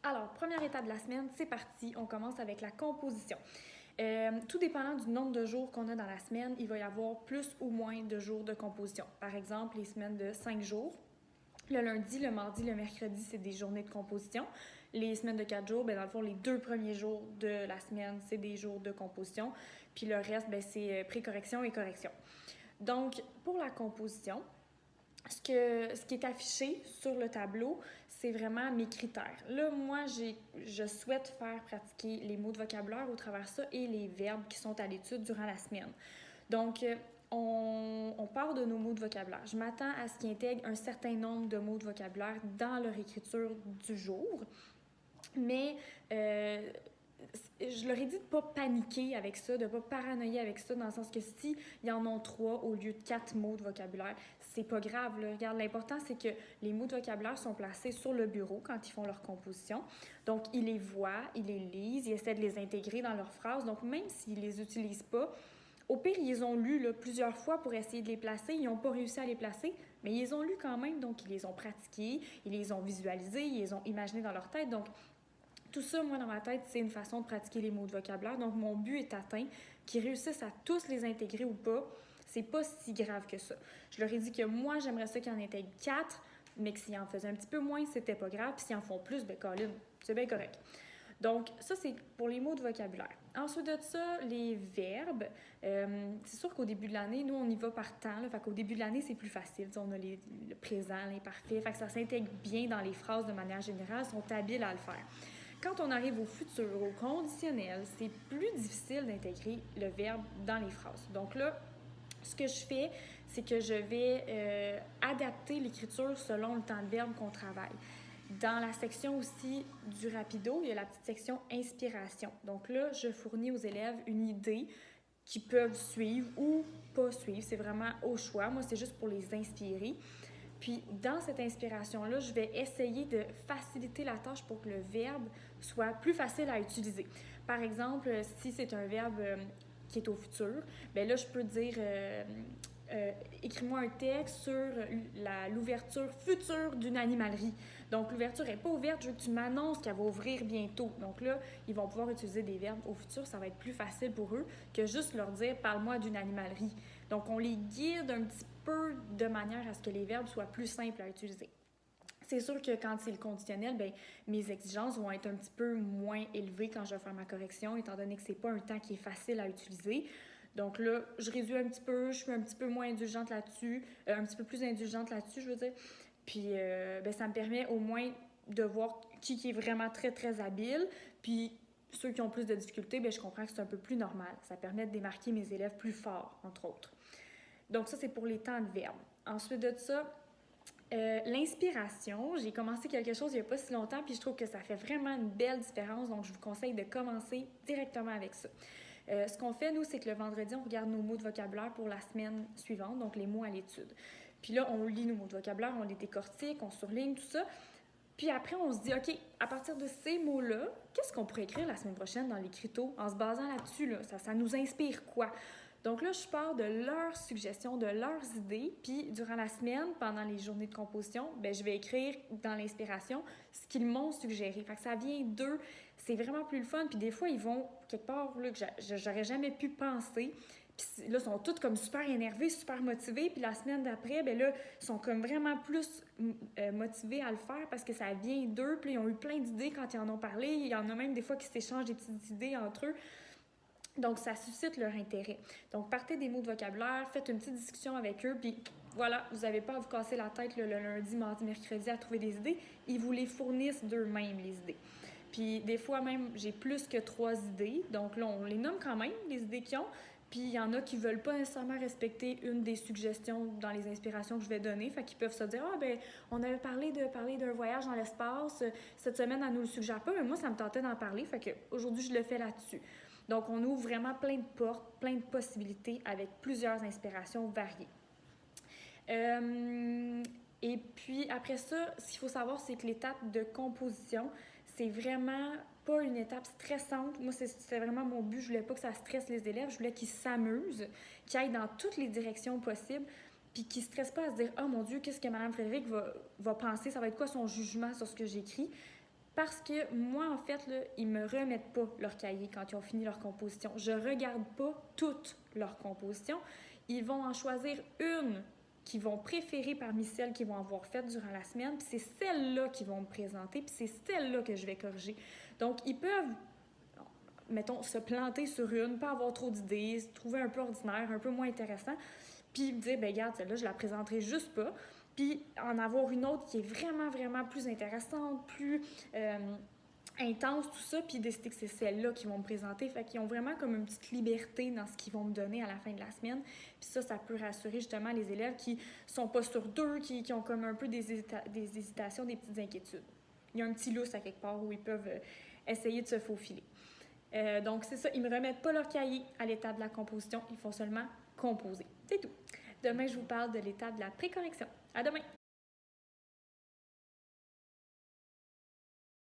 Alors, première étape de la semaine, c'est parti. On commence avec la composition. Tout dépendant du nombre de jours qu'on a dans la semaine, il va y avoir plus ou moins de jours de composition. Par exemple, les semaines de 5 jours. Le lundi, le mardi, le mercredi, c'est des journées de composition. Les semaines de 4 jours, dans le fond, les 2 premiers jours de la semaine, c'est des jours de composition. Puis le reste, c'est pré-correction et correction. Donc, pour la composition, ce qui est affiché sur le tableau, c'est vraiment mes critères. Là, moi, je souhaite faire pratiquer les mots de vocabulaire au travers de ça et les verbes qui sont à l'étude durant la semaine. Donc, on part de nos mots de vocabulaire. Je m'attends à ce qu'ils intègrent un certain nombre de mots de vocabulaire dans leur écriture du jour, mais je leur ai dit de ne pas paniquer avec ça, de ne pas paranoïer avec ça, dans le sens que si ils en ont 3 au lieu de 4 mots de vocabulaire, c'est pas grave. Là. Regarde, l'important, c'est que les mots de vocabulaire sont placés sur le bureau quand ils font leur composition. Donc, ils les voient, ils les lisent, ils essaient de les intégrer dans leurs phrases. Donc, même s'ils les utilisent pas, au pire, ils les ont lus là, plusieurs fois pour essayer de les placer. Ils n'ont pas réussi à les placer, mais ils les ont lus quand même. Donc, ils les ont pratiqués, ils les ont visualisés, ils les ont imaginés dans leur tête. Donc, tout ça, moi, dans ma tête, c'est une façon de pratiquer les mots de vocabulaire. Donc, mon but est atteint. Qu'ils réussissent à tous les intégrer ou pas, c'est pas si grave que ça. Je leur ai dit que moi, j'aimerais ça qu'ils en intègrent 4, mais que s'ils en faisaient un petit peu moins, c'était pas grave. Puis s'ils en font plus, Colin, c'est bien correct. Donc, ça, c'est pour les mots de vocabulaire. Ensuite de ça, les verbes. C'est sûr qu'au début de l'année, nous, on y va par temps. Là, fait qu'au début de l'année, c'est plus facile. On a le présent, l'imparfait. Fait que ça s'intègre bien dans les phrases de manière générale. Ils sont habiles à le faire. Quand on arrive au futur, au conditionnel, c'est plus difficile d'intégrer le verbe dans les phrases. Donc là, ce que je fais, c'est que je vais adapter l'écriture selon le temps de verbe qu'on travaille. Dans la section aussi du rapido, il y a la petite section inspiration. Donc là, je fournis aux élèves une idée qu'ils peuvent suivre ou pas suivre. C'est vraiment au choix. Moi, c'est juste pour les inspirer. Puis, dans cette inspiration-là, je vais essayer de faciliter la tâche pour que le verbe soit plus facile à utiliser. Par exemple, si c'est un verbe qui est au futur, bien là, je peux dire écris-moi un texte sur l'ouverture future d'une animalerie. Donc, l'ouverture n'est pas ouverte, je veux que tu m'annonces qu'elle va ouvrir bientôt. Donc là, ils vont pouvoir utiliser des verbes au futur, ça va être plus facile pour eux que juste leur dire parle-moi d'une animalerie. Donc, on les guide un petit peu de manière à ce que les verbes soient plus simples à utiliser. C'est sûr que quand c'est le conditionnel, bien, mes exigences vont être un petit peu moins élevées quand je vais faire ma correction, étant donné que c'est pas un temps qui est facile à utiliser. Donc là, je réduis un petit peu, je suis un petit peu moins indulgente là-dessus, un petit peu plus indulgente là-dessus, je veux dire. Puis, ça me permet au moins de voir qui est vraiment très, très habile. Puis, ceux qui ont plus de difficultés, bien, je comprends que c'est un peu plus normal. Ça permet de démarquer mes élèves plus forts, entre autres. Donc, ça, c'est pour les temps de verbe. Ensuite de ça, l'inspiration, j'ai commencé quelque chose il n'y a pas si longtemps, puis je trouve que ça fait vraiment une belle différence. Donc, je vous conseille de commencer directement avec ça. Ce qu'on fait, nous, c'est que le vendredi, on regarde nos mots de vocabulaire pour la semaine suivante, donc les mots à l'étude. Puis là, on lit nos mots de vocabulaire, on les décortique, on surligne, tout ça. Puis après, on se dit, OK, à partir de ces mots-là, qu'est-ce qu'on pourrait écrire la semaine prochaine dans l'écriteau en se basant là-dessus, là? Ça nous inspire quoi? Donc là, je pars de leurs suggestions, de leurs idées, puis durant la semaine, pendant les journées de composition, bien, je vais écrire dans l'inspiration ce qu'ils m'ont suggéré. Fait que ça vient d'eux, c'est vraiment plus le fun, puis des fois, ils vont quelque part là, que j'aurais jamais pu penser. Puis là, ils sont tous comme super énervés, super motivés, puis la semaine d'après, bien là, ils sont comme vraiment plus motivés à le faire parce que ça vient d'eux, puis ils ont eu plein d'idées quand ils en ont parlé. Il y en a même des fois qui s'échangent des petites idées entre eux. Donc, ça suscite leur intérêt. Donc, partez des mots de vocabulaire, faites une petite discussion avec eux, puis voilà, vous n'avez pas à vous casser la tête le lundi, mardi, mercredi à trouver des idées. Ils vous les fournissent d'eux-mêmes, les idées. Puis, des fois même, j'ai plus que 3 idées. Donc là, on les nomme quand même, les idées qu'ils ont. Puis, il y en a qui ne veulent pas nécessairement respecter une des suggestions dans les inspirations que je vais donner. Fait qu'ils peuvent se dire, ah ben, on avait parlé d'un voyage dans l'espace. Cette semaine, elle ne nous le suggère pas, mais moi, ça me tentait d'en parler. Fait qu'aujourd'hui, je le fais là-dessus. Donc, on ouvre vraiment plein de portes, plein de possibilités avec plusieurs inspirations variées. Et puis, après ça, ce qu'il faut savoir, c'est que l'étape de composition, c'est vraiment pas une étape stressante. Moi, c'est vraiment mon but. Je voulais pas que ça stresse les élèves. Je voulais qu'ils s'amusent, qu'ils aillent dans toutes les directions possibles, puis qu'ils ne stressent pas à se dire « Oh mon Dieu, qu'est-ce que Mme Frédéric va penser? Ça va être quoi son jugement sur ce que j'écris? » Parce que moi, en fait, là, ils me remettent pas leur cahier quand ils ont fini leur composition. Je regarde pas toute leur composition. Ils vont en choisir une qu'ils vont préférer parmi celles qu'ils vont avoir faites durant la semaine, puis c'est celle-là qu'ils vont me présenter, puis c'est celle-là que je vais corriger. Donc, ils peuvent, mettons, se planter sur une, pas avoir trop d'idées, se trouver un peu ordinaire, un peu moins intéressant, puis me dire, ben regarde, celle-là, je la présenterai juste pas, puis en avoir une autre qui est vraiment, vraiment plus intéressante, plus intense, tout ça, puis décider que c'est celle-là qu'ils vont me présenter. Fait qu'ils ont vraiment comme une petite liberté dans ce qu'ils vont me donner à la fin de la semaine. Puis ça peut rassurer justement les élèves qui sont pas sur deux, qui ont comme un peu des hésitations, des petites inquiétudes. Il y a un petit lousse à quelque part où ils peuvent essayer de se faufiler. Donc c'est ça, ils ne me remettent pas leur cahier à l'étape de la composition, ils font seulement composer. C'est tout. Demain, je vous parle de l'étape de la précorrection. À demain!